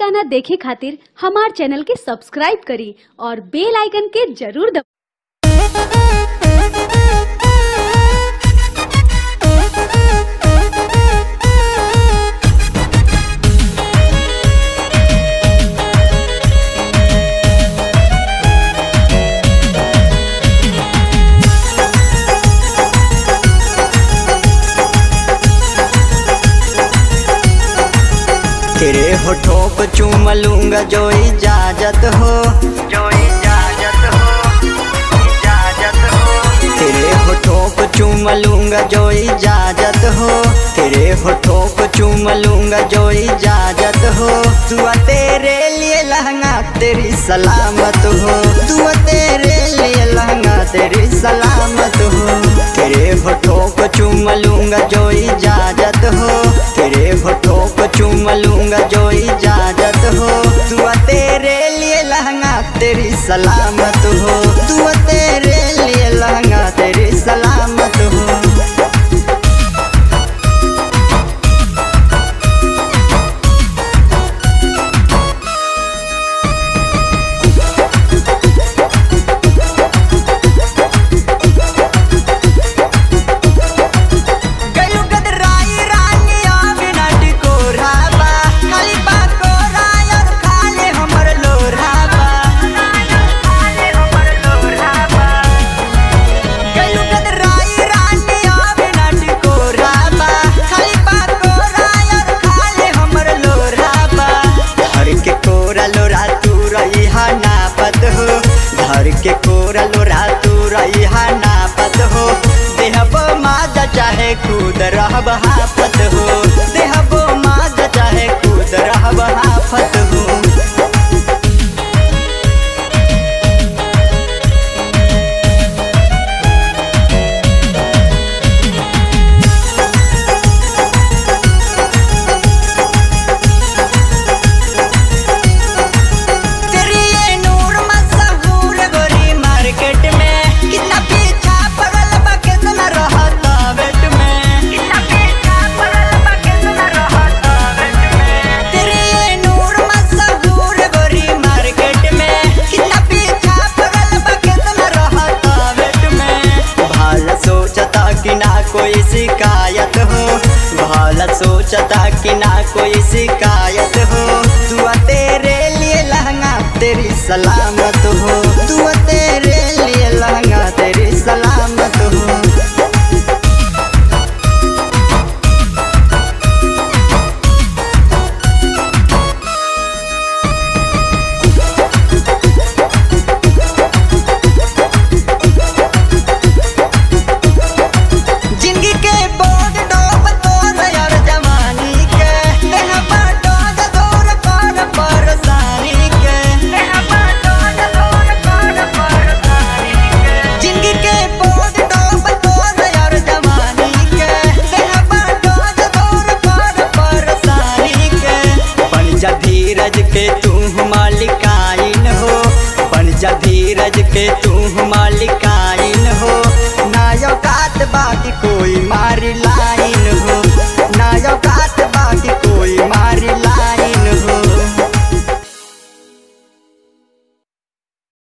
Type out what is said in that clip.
गाना देखे खातिर हमार चैनल के सब्सक्राइब करी और बेल आइकन के जरूर दबाएं। तेरे होठों को चूम लूंगा जो इजाजत हो, जो इजाजत हो, इजाजत हो। तेरे होठों को चूम लूंगा जो इजाजत हो, तेरे होठों को चूम लूंगा जो इजाजत हो। दुआ तेरे लिए लहंगा तेरी सलामत हो, दुआ तेरे लिए लहंगा तेरी सलामत हो। तेरे होठों को चूम लूंगा जो इजाजत हो, तेरे होठों को चूम लूंगा जो इजाजत हो। दुआ तेरे लिए लहंगा तेरी सलामत हो, दुआ तेरे लिए लहंगा तेरी सलामत हो। के कोरा लोरा तू रहा नापत हो, देहबो माजा चाहे कूद रहब हाफत हो, देहबो माजा चाहे कूद रहब हाफत हो। कोई शिकायत हो, भला सोचता कि ना कोई शिकायत हो। दुआ तेरे लिए लहंगा तेरी सलाह